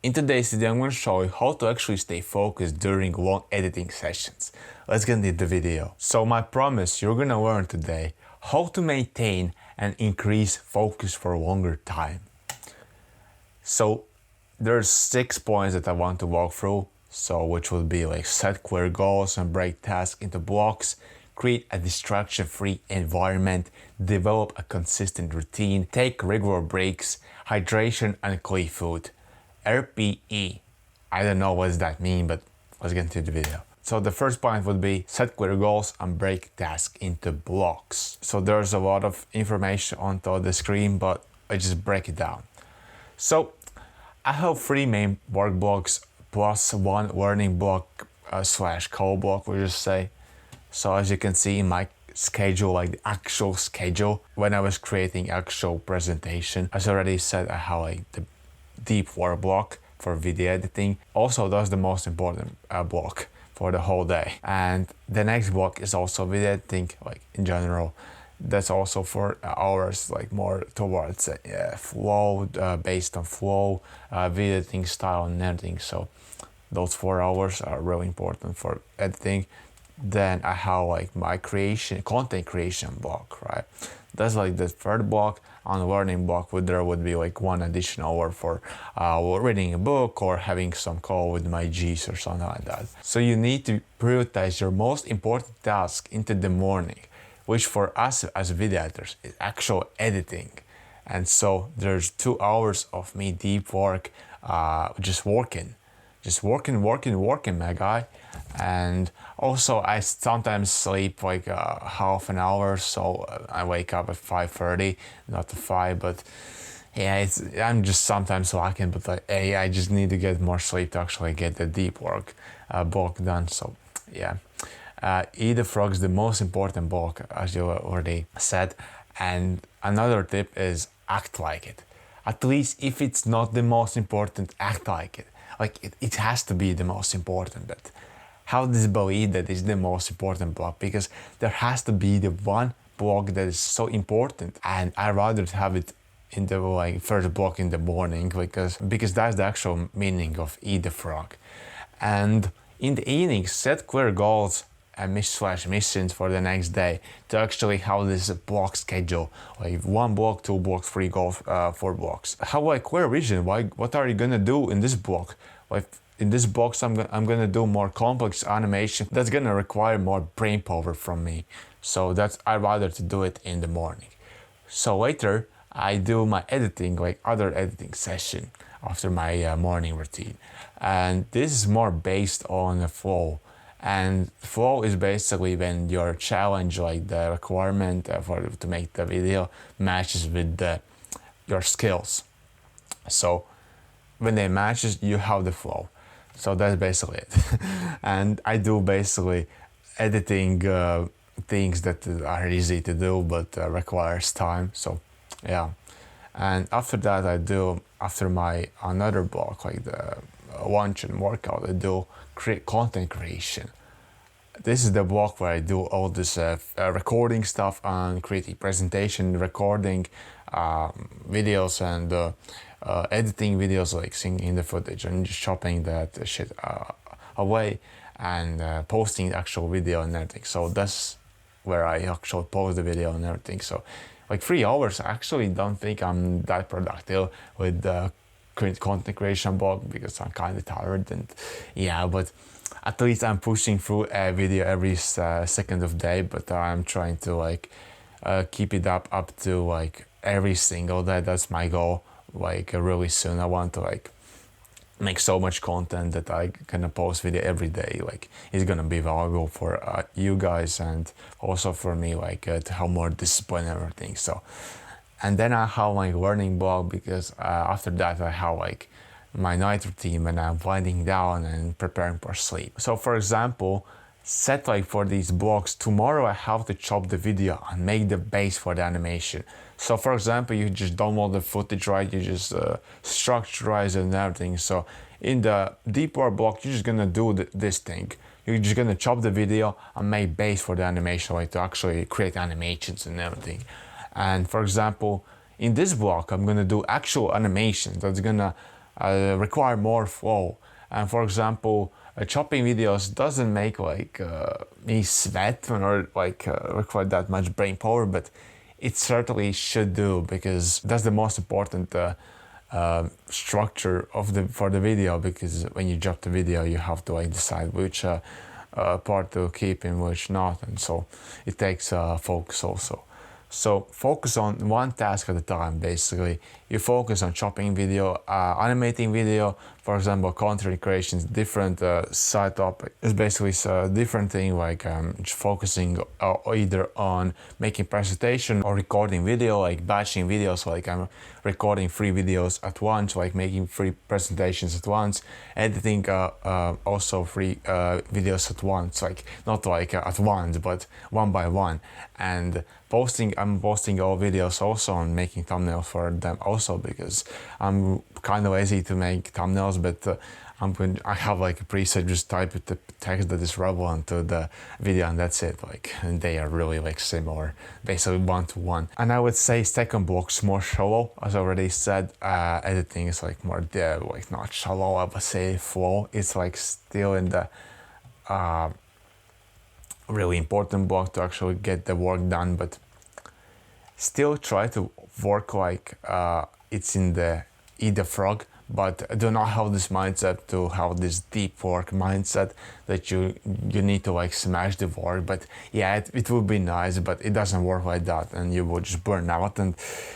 In today's video, I'm going to show you how to actually stay focused during long editing sessions. Let's get into the video. So my promise, you're going to learn today how to maintain and increase focus for a longer time. So there's 6 points that I want to walk through. So which will be like set clear goals and break tasks into blocks, create a distraction-free environment, develop a consistent routine, take regular breaks, hydration and clean food. RPE. I don't know what does that mean, but let's get into the video. So the first point would be set clear goals and break tasks into blocks. So there's a lot of information on the screen, but I just break it down. So I have 3 main work blocks plus 1 learning block slash code block, we'll just say. So as you can see in my schedule, like the actual schedule, when I was creating actual presentation, as I already said, I have like the deep work block for video editing. Also, that's the most important block for the whole day. And the next block is also video editing, like in general. That's also for hours, like more towards flow, based on flow, video editing style and editing. So those 4 hours are really important for editing. Then I have like my content creation block, right? That's like the third block. On the learning block, there would be like 1 additional hour for reading a book or having some call with my G's or something like that. So you need to prioritize your most important task into the morning, which for us as video editors is actual editing. And so there's 2 hours of me deep work, just working, my guy. And also I sometimes sleep like half an hour, so I wake up at 5:30, not at 5, but yeah, I'm just sometimes lacking, but like, I just need to get more sleep to actually get the deep work block done. So yeah, Eat the Frog is the most important block, as you already said. And another tip is act like it. At least if it's not the most important, act like it. Like it has to be the most important, but have this belief that is the most important block, because there has to be the one block that is so important, and I rather have it in the like first block in the morning, because that's the actual meaning of Eat the Frog. And in the evening, set clear goals and missions for the next day to actually have this block schedule, like 1 block, 2 blocks, 3 goals, 4 blocks. Have like clear vision. What are you gonna do in this block? Like in this box, I'm gonna do more complex animation that's gonna require more brain power from me. So I'd rather to do it in the morning. So later I do my editing, like other editing session after my morning routine, and this is more based on the flow. And flow is basically when your challenge, like the requirement to make the video, matches with your skills. So when they matches, you have the flow. So that's basically it. And I do basically editing things that are easy to do but requires time. So yeah. And after that, after my another block, like the lunch and workout, I do content creation. This is the block where I do all this recording stuff and creating presentation, recording videos and editing videos, like singing the footage and just chopping that shit away and posting the actual video and everything. So that's where I actually post the video and everything. So like 3 hours, I actually don't think I'm that productive with the content creation block, because I'm kind of tired, and yeah, but at least I'm pushing through a video every second of day. But I'm trying to like keep it up to like every single day. That's my goal. Like really soon I want to like make so much content that I can post video every day. Like it's gonna be valuable for you guys, and also for me, like to have more discipline and everything. So, and then I have my learning block, because after that I have like my night routine when I'm winding down and preparing for sleep. So for example, set like for these blocks, tomorrow I have to chop the video and make the base for the animation. So for example, you just download the footage, right? You just structurize it and everything. So in the deep work block, you're just gonna do this thing. You're just gonna chop the video and make base for the animation, like to actually create animations and everything. And for example, in this block, I'm gonna do actual animations that's gonna require more flow. And for example, chopping videos doesn't make like me sweat or like require that much brain power, but it certainly should do, because that's the most important structure of for the video, because when you chop the video you have to like decide which part to keep and which not, and so it takes focus also. So focus on one task at a time. Basically, you focus on chopping video, animating video, for example, content creation, different side topic. It's basically a different thing, like focusing either on making presentation or recording video, like batching videos, like I'm recording 3 videos at once, like making 3 presentations at once, editing also 3 videos at once, like not like at once, but one by one, and I'm posting all videos also and making thumbnails for them also, because I'm kind of lazy to make thumbnails, but I have like a preset, just type it the text that is relevant to the video, and that's it. Like, and they are really like similar, basically one to one. And I would say second block's more shallow, as I already said. Editing is like more like not shallow, I would say flow. It's like still in the really important block to actually get the work done, but still try to work like it's in the eat the frog, but do not have this mindset to have this deep work mindset that you need to like smash the work. But yeah, it would be nice, but it doesn't work like that, and you will just burn out, and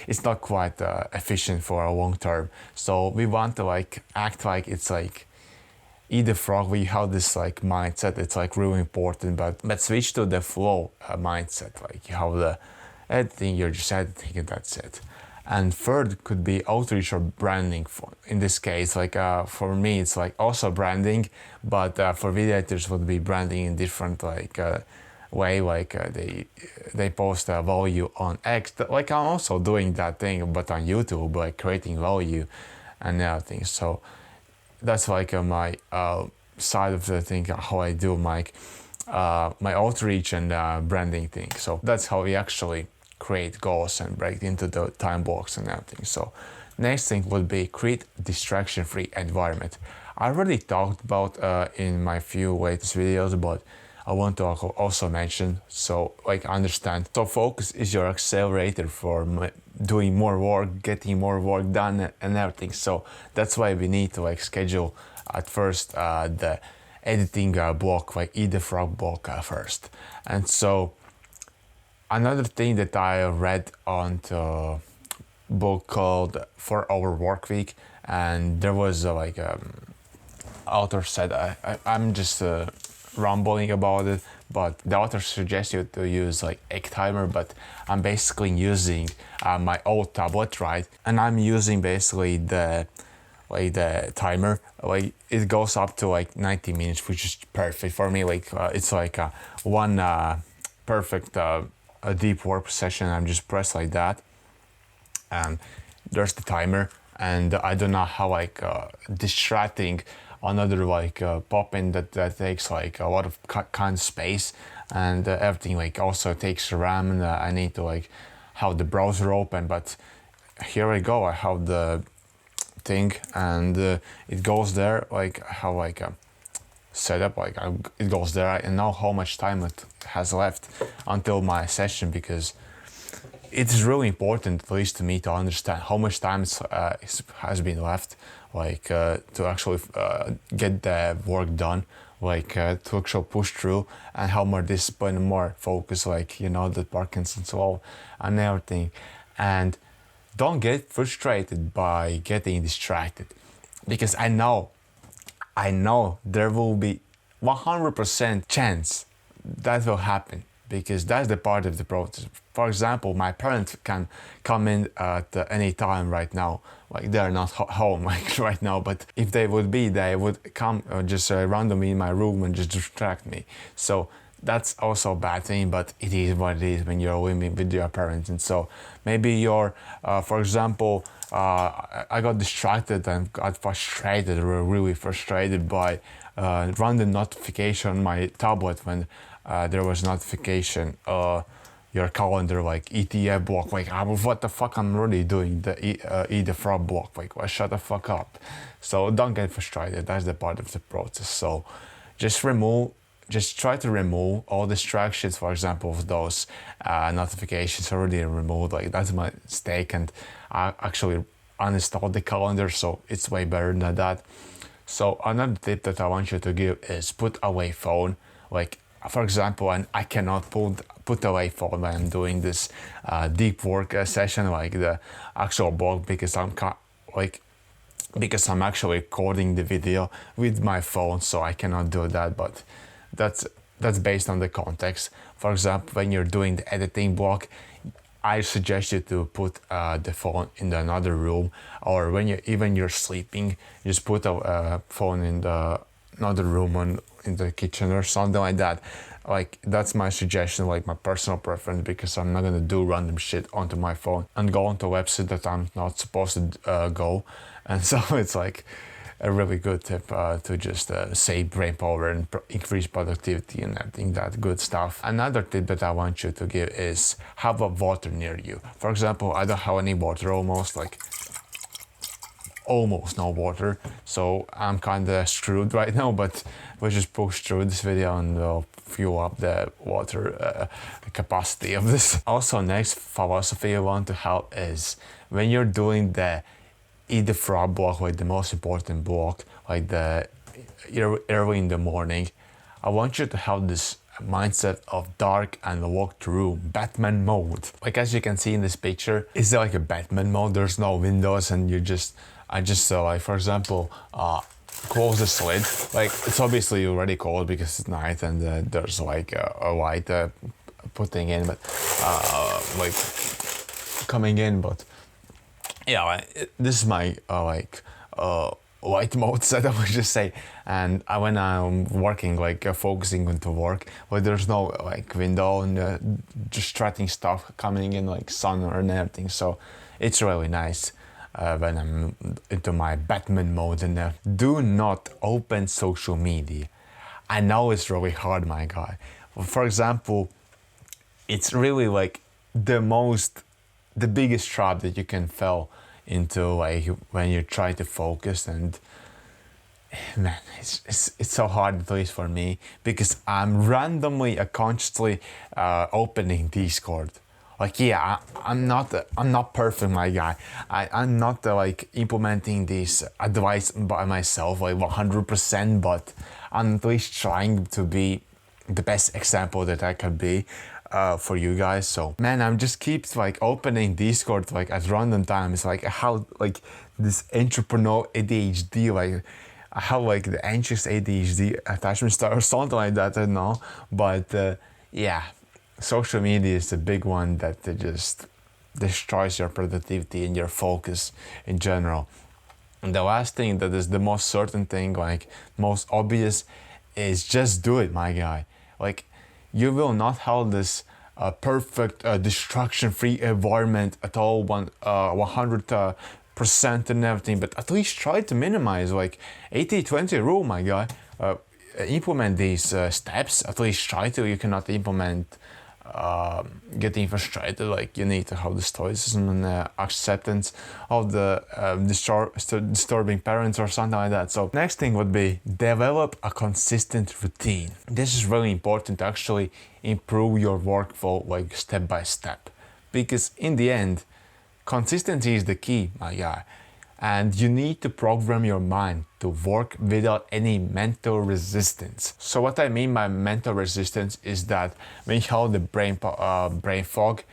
it's not quite efficient for a long term. So we want to like act like it's like eat the frog. We have this like mindset, it's like really important, but switch to the flow mindset. Like you have the editing, you're just editing, and that's it. And third could be outreach or branding. In this case, like for me, it's like also branding, but for video editors would be branding in different like way. Like they post a value on X. Like I'm also doing that thing, but on YouTube, like creating value and everything. So that's like my side of the thing, how I do my outreach and branding thing. So that's how we actually create goals and break into the time blocks and everything. So next thing would be create distraction-free environment. I already talked about in my few latest videos, but I want to also mention, so like understand. So focus is your accelerator for doing more work, getting more work done and everything. So that's why we need to like schedule at first the editing block, like eat the frog block first. And so another thing that I read on the book called 4-Hour Workweek, and there was like author said, I'm just rambling about it, but the author suggests you to use like egg timer, but I'm basically using my old tablet, right? And I'm using basically the timer, like it goes up to like 90 minutes, which is perfect for me. Like it's like one perfect a deep work session. I'm just press like that, and there's the timer, and I don't know how like distracting another like pop-in that takes like a lot of kind of space, and everything like also takes RAM, and I need to like have the browser open. But here I go, I have the thing, and it goes there, like how like setup, like it goes there. I know how much time it has left until my session, because it's really important, at least to me, to understand how much time has been left, like to actually get the work done, like to actually push through, and how more discipline, more focus, like you know, the Parkinson's law and everything. And don't get frustrated by getting distracted, because I know there will be 100% chance that will happen, because that's the part of the process. For example, my parents can come in at any time right now, like they're not home like right now, but if they would be, they would come just randomly in my room and just distract me. So that's also a bad thing, but it is what it is when you're living with your parents. And so maybe you're, for example, I got distracted and got frustrated, really frustrated by random notification on my tablet when there was notification your calendar like ETF block, like what the fuck I'm really doing, the eat the frog block, like well, shut the fuck up. So don't get frustrated, that's the part of the process. So just try to remove all distractions. For example, of those notifications already removed, like that's my mistake, and I actually uninstalled the calendar, so it's way better than that. So another tip that I want you to give is put away phone. Like for example, and I cannot put away phone when I'm doing this deep work session, like the actual blog, because because I'm actually recording the video with my phone, so I cannot do that. But that's based on the context. For example, when you're doing the editing block, I suggest you to put the phone in another room, or when you're sleeping, just put a phone in another room in the kitchen or something like that. Like that's my suggestion, like my personal preference, because I'm not gonna do random shit onto my phone and go onto a website that I'm not supposed to go. And so it's like a really good tip to just save brain power and increase productivity and everything, that good stuff. Another tip that I want you to give is have a water near you. For example, I don't have any water, almost no water, so I'm kind of screwed right now, but we'll just push through this video and we'll fuel up the water capacity of this. Also, next philosophy I want to help is when you're doing the eat the frog block, like the most important block, like the early in the morning, I want you to have this mindset of dark and locked room, Batman mode. Like as you can see in this picture, it's like a Batman mode. There's no windows, and I just like for example, close the slit. Like it's obviously already cold because it's night, and there's like a light putting in, but like coming in, but yeah, this is my light mode set, I would just say. And when I'm working, like focusing into work, like there's no like window and distracting stuff coming in, like sun or everything. So it's really nice when I'm into my Batman mode. And do not open social media. I know it's really hard, my guy. For example, it's really like the biggest trap that you can fall into, like when you try to focus. And man, it's so hard, at least for me, because I'm randomly consciously opening Discord. Like yeah, I'm not perfect, my guy. I'm not like implementing this advice by myself like 100%, but I'm at least trying to be the best example that I could be for you guys. So man, I'm just keep like opening Discord like at random times, like how like this entrepreneur ADHD, like I have like the anxious ADHD attachment style or something like that, I don't know. But yeah, social media is a big one that just destroys your productivity and your focus in general. And the last thing that is the most certain thing, like most obvious, is just do it, my guy. Like you will not have this perfect distraction-free environment at all, 100% and everything, but at least try to minimize, like 80-20 rule, my guy. Implement these steps, at least try to. You cannot implement getting frustrated, like you need to have the stoicism and acceptance of the disturbing parents or something like that. So next thing would be develop a consistent routine. This is really important to actually improve your workflow, like step by step, because in the end consistency is the key, my guy. And you need to program your mind to work without any mental resistance. So what I mean by mental resistance is that when you have the brain fog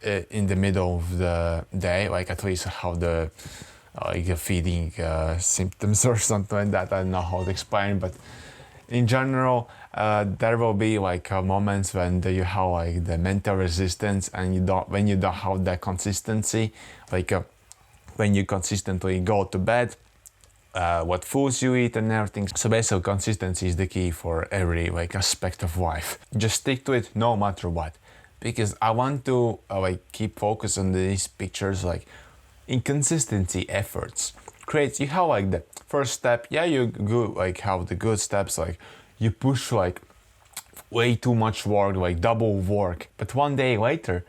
in the middle of the day, like at least have the feeding symptoms or something like that. I don't know how to explain, but in general, there will be like moments when you have like the mental resistance, and when you don't have that consistency, like when you consistently go to bed, what foods you eat and everything. So basically consistency is the key for every like aspect of life. Just stick to it no matter what, because I want to keep focus on these pictures, like inconsistency efforts creates. You have like the first step, yeah, you go like have the good steps, like you push like way too much work, like double work, but one day later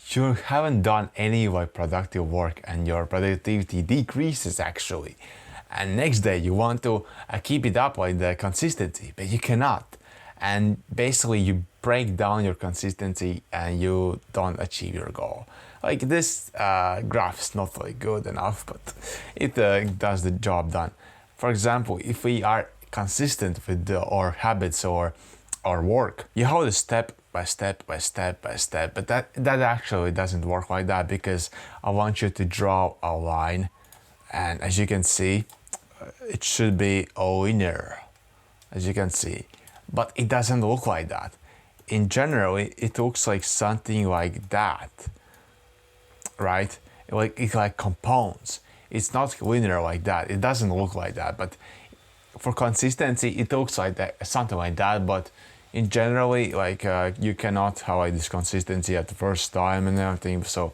you haven't done any like productive work and your productivity decreases actually, and next day you want to keep it up like the consistency, but you cannot, and basically you break down your consistency and you don't achieve your goal. Like this graph is not like good enough, but it does the job done. For example, if we are consistent with our habits or our work, you hold it step by step by step by step, but that actually doesn't work like that, because I want you to draw a line, and as you can see, it should be linear, as you can see, but it doesn't look like that. In general, it looks like something like that, right? It like compounds. It's not linear like that. It doesn't look like that, but for consistency, it looks like that, something like that. But in generally, like you cannot have like this consistency at the first time and everything. So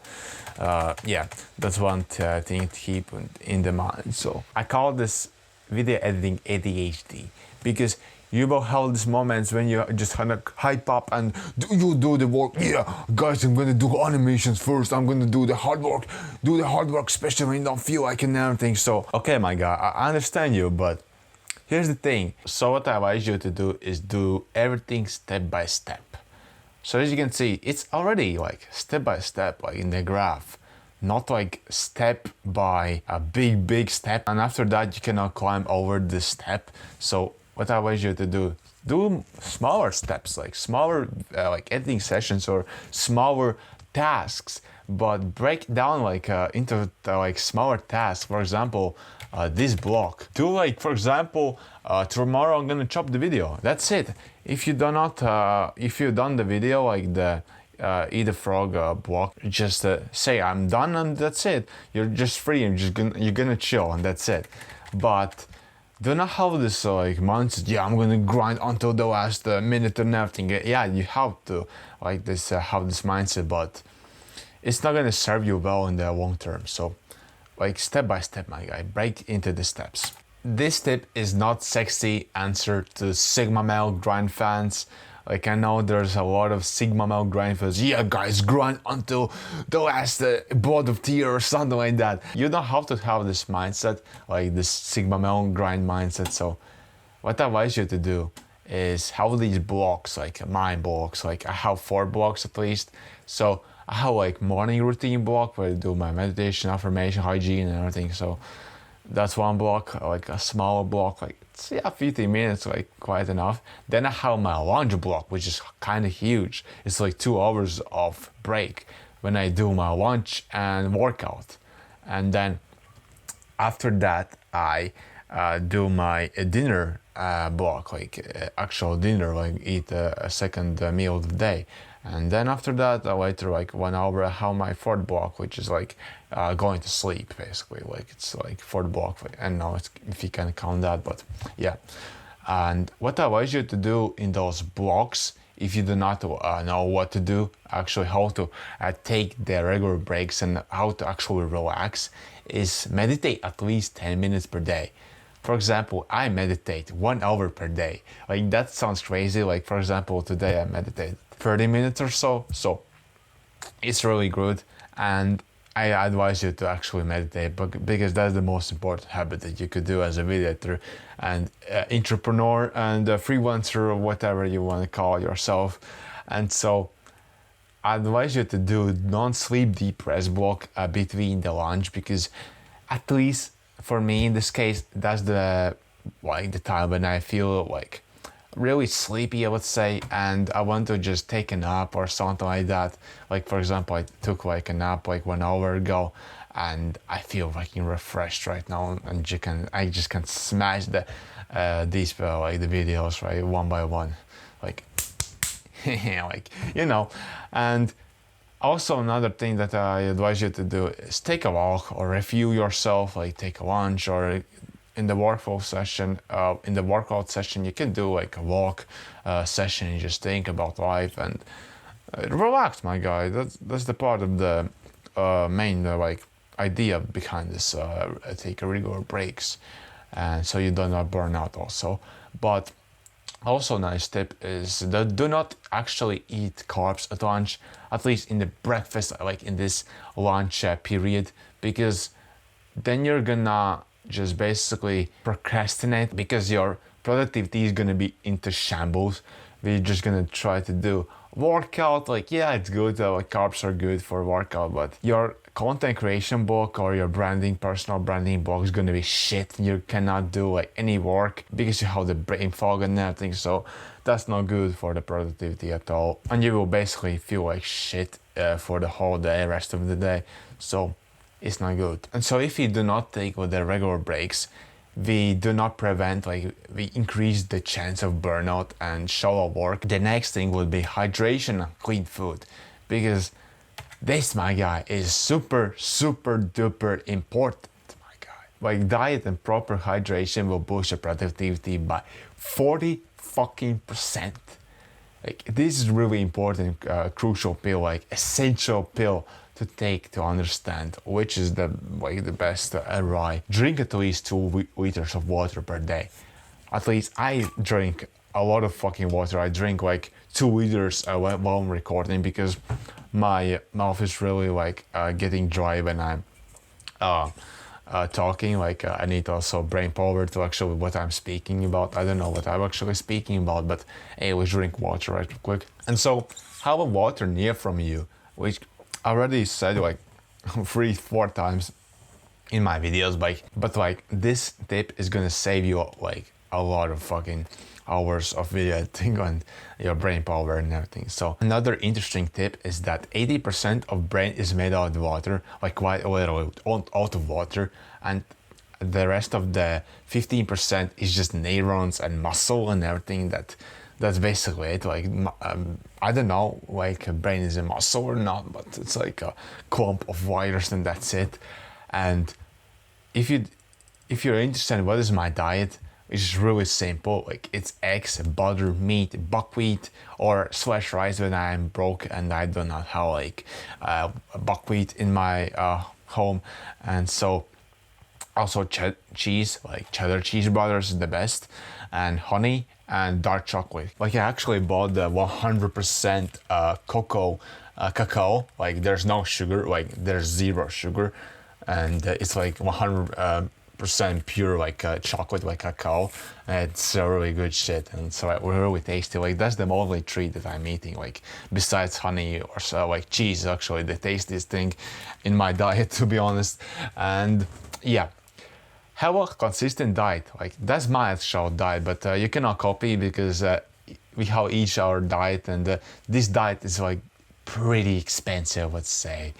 yeah, that's one thing to keep in the mind. So I call this video editing ADHD, because you will have these moments when you just kind of hype up and you do the work. Yeah, guys, I'm gonna do animations first. I'm gonna do the hard work. Do the hard work, especially when you don't feel like it and everything. So, okay, my guy, I understand you, but here's the thing. So what I advise you to do is do everything step by step. So as you can see, it's already like step by step, like in the graph. Not like step by a big step, and after that you cannot climb over the step. So what I advise you to do smaller steps, like smaller like editing sessions or smaller tasks, but break down like into like smaller tasks. For example, this block. Do like, for example, tomorrow I'm gonna chop the video. That's it. If you do not, if you done the video like the Eat the Frog block, just say I'm done and that's it. You're just free and you're gonna chill and that's it. But do not have this like mindset, yeah, I'm gonna grind until the last minute and everything. Yeah, you have to like this have this mindset, but it's not gonna serve you well in the long term. So like step by step, my guy, break into the steps. This tip is not sexy answer to Sigma male grind fans. Like I know there's a lot of Sigma male grind fans. Yeah, guys, grind until the last blood of tear or something like that. You don't have to have this mindset, like this Sigma male grind mindset. So what I advise you to do is have these blocks, like my blocks. Like I have 4 blocks at least. So I have like morning routine block where I do my meditation, affirmation, hygiene, and everything. So that's one block, like a smaller block, like it's, yeah, 15 minutes, like quite enough. Then I have my lunch block, which is kind of huge. It's like 2 hours of break when I do my lunch and workout. And then after that, I do my dinner block, like actual dinner, like eat a second meal of the day. And then after that, later, like 1 hour, I have my 4th block, which is like going to sleep, basically. Like it's like 4th block. Like, I don't know if you can count that, but yeah. And what I advise you to do in those blocks, if you do not know what to do, actually how to take the regular breaks and how to actually relax, is meditate at least 10 minutes per day. For example, I meditate 1 hour per day. Like that sounds crazy. Like for example, today I meditate 30 minutes or so. So it's really good. And I advise you to actually meditate, because that's the most important habit that you could do as a video editor and entrepreneur and freelancer, or whatever you want to call yourself. And so I advise you to do non-sleep deep rest block between the lunch, because at least for me in this case, that's the time when I feel like really sleepy, I would say, and I want to just take a nap or something like that. Like for example, I took like a nap like 1 hour ago, and I feel fucking refreshed right now, and I just can smash these like the videos right one by one, like like and also another thing that I advise you to do is take a walk or refuel yourself, like take a lunch, or in the workout session you can do like a walk session and just think about life and relax, my guy. That's the part of the main like idea behind this take regular breaks, and so you do not burn out also. But Also, nice tip is that do not actually eat carbs at lunch, at least in the breakfast, like in this lunch period, because then you're gonna just basically procrastinate because your productivity is gonna be into shambles. We're just gonna try to do workout. Like, yeah, it's good, like carbs are good for workout, but your content creation book or your branding, personal branding book is gonna be shit. You cannot do like any work because you have the brain fog and everything. So that's not good for the productivity at all, and you will basically feel like shit for the whole day, rest of the day. So it's not good. And so if you do not take with the regular breaks, we do not prevent, like we increase the chance of burnout and shallow work. The next thing would be hydration and clean food, because this, my guy, is super duper important, my guy. Like diet and proper hydration will boost your productivity by 40 fucking percent. Like this is really important, crucial pill, like essential pill to take to understand which is the best ROI. Drink at least 2 liters of water per day. At least I drink a lot of fucking water. I drink like 2 liters while I'm recording, because my mouth is really like getting dry when I'm talking. Like I need also brain power to actually what I'm speaking about. I don't know what I'm actually speaking about, but anyways, drink water right quick. And so have a water near from you, which I already said like 3-4 times in my videos, but like this tip is gonna save you like a lot of fucking hours of video editing on your brain power and everything. So another interesting tip is that 80% of brain is made out of water, like quite literally out of water, and the rest of the 15% is just neurons and muscle and everything. That's basically it. Like I don't know, like a brain is a muscle or not, but it's like a clump of wires and that's it. And if you're interested in what is my diet, it's really simple. Like it's eggs, butter, meat, buckwheat, or slash rice when I'm broke and I do not have like buckwheat in my home. And so also cheese, like cheddar cheese brothers is the best, and honey and dark chocolate. Like I actually bought the 100% cacao. Like there's no sugar, like there's zero sugar, and it's like 100% pure like chocolate, like cacao. And it's really good shit, and so really tasty. Like that's the only treat that I'm eating, like besides honey or so, like cheese. Actually, the tastiest thing in my diet, to be honest. And yeah, have a consistent diet. Like that's my actual diet, but you cannot copy, because we have each our diet, and this diet is like pretty expensive, let's say,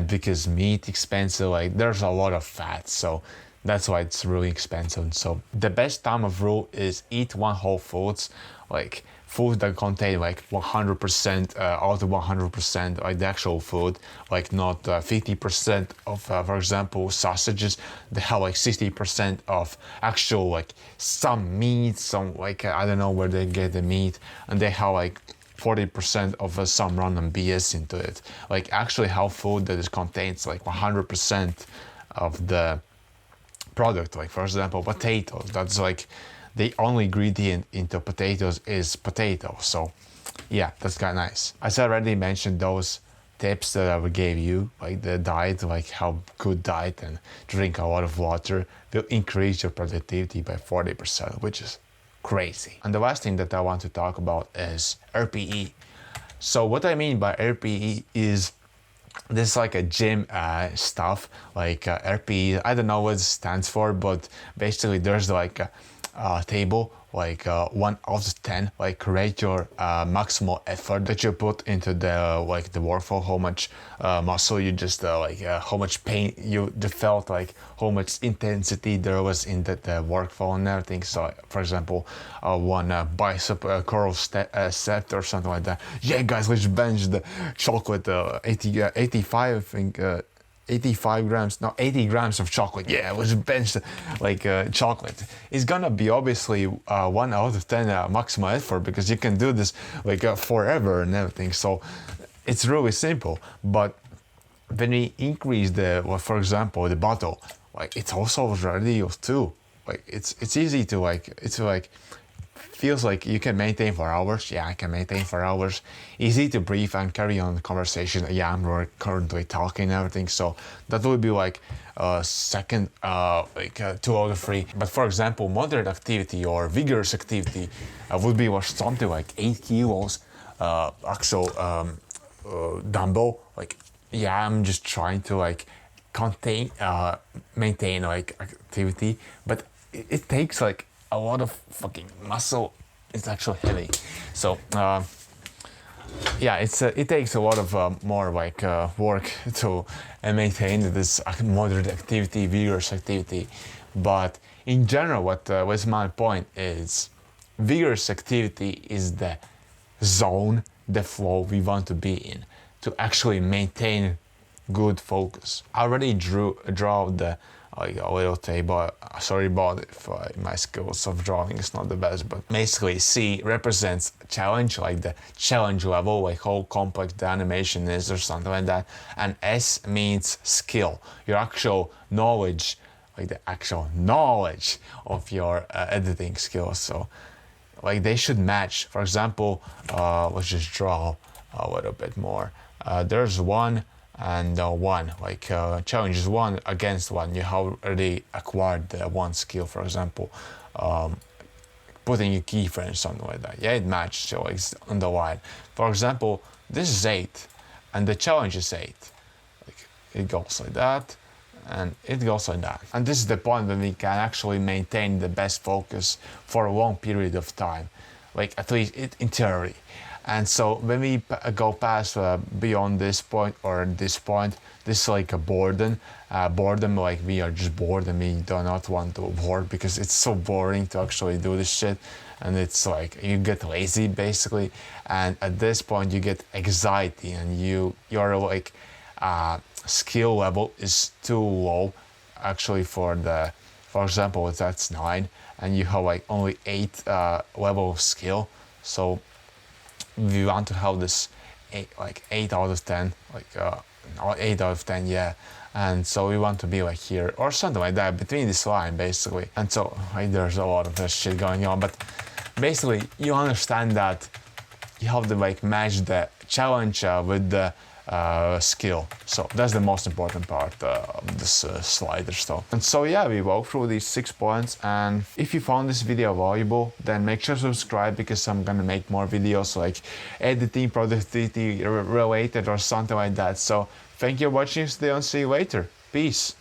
because meat expensive. Like there's a lot of fat, so that's why it's really expensive. So the best time of rule is eat one whole foods, like food that contain like 100% out of 100%, like the actual food, like not 50% of for example sausages. They have like 60% of actual like some meat, some like I don't know where they get the meat, and they have like 40% of some random BS into it. Like actually have food that is contains like 100% of the product. Like for example potatoes, that's like the only ingredient into potatoes is potato. So yeah, that's kind of nice. As I already mentioned, those tips that I gave you, like the diet, like how good diet and drink a lot of water, will increase your productivity by 40%, which is crazy. And the last thing that I want to talk about is RPE. So what I mean by RPE is this is like a gym stuff, like RPE. I don't know what it stands for, but basically there's like a table, like 1 out of 10, like rate your maximal effort that you put into the like the workflow, how much muscle you just how much pain you felt, like how much intensity there was in the workflow and everything. So for example one bicep curl set or something like that. Yeah guys, let's bench the chocolate 85 I think 85 grams, no, 80 grams of chocolate. Yeah, it was benched like chocolate. It's gonna be obviously 1 out of 10 maximum effort, because you can do this like forever and everything. So it's really simple. But when we increase the, well, for example, the bottle, like it's also ready too. Like it's easy to like, it's like feels like you can maintain for hours. Yeah, I can maintain for hours. Easy to breathe and carry on the conversation. Yeah, I'm currently talking and everything, so that would be like second, 2 out of 3. But for example, moderate activity or vigorous activity would be something like 8 kilos actual dumbbell. Like, yeah, I'm just trying to like maintain like activity, but it takes like a lot of fucking muscle. It's actually heavy, so yeah, it takes a lot of more like work to maintain this moderate activity, vigorous activity. But in general, what's my point is, vigorous activity is the zone, the flow we want to be in to actually maintain good focus. I already draw the like a little table. Sorry about if my skills of drawing is not the best, but basically C represents challenge, like the challenge level, like how complex the animation is or something like that, and S means skill, your actual knowledge, like the actual knowledge of your editing skills. So like they should match. For example, let's just draw a little bit more. There's 1 and 1, like challenge is 1 against 1. You have already acquired the 1 skill, for example, putting a keyframe or something like that. Yeah, it matches, so it's on the line. For example, this is 8 and the challenge is 8. Like it goes like that and it goes like that. And this is the point when we can actually maintain the best focus for a long period of time, like at least in theory. And so when we go past beyond this point or this point, this is like a boredom. Boredom, like we are just bored and we do not want to work because it's so boring to actually do this shit. And it's like you get lazy basically. And at this point you get anxiety and your like skill level is too low actually for example, that's 9 and you have like only 8 level of skill. So we want to have this 8 out of 10, like 8 out of 10, yeah. And so we want to be like here or something like that, between this line basically. And so like, there's a lot of this shit going on, but basically you understand that you have to like match the challenge with the skill. So that's the most important part of this slider stuff. And so yeah, we walked through these 6 points, and if you found this video valuable, then make sure to subscribe because I'm gonna make more videos like editing, productivity related or something like that. So thank you for watching this video and see you later. Peace.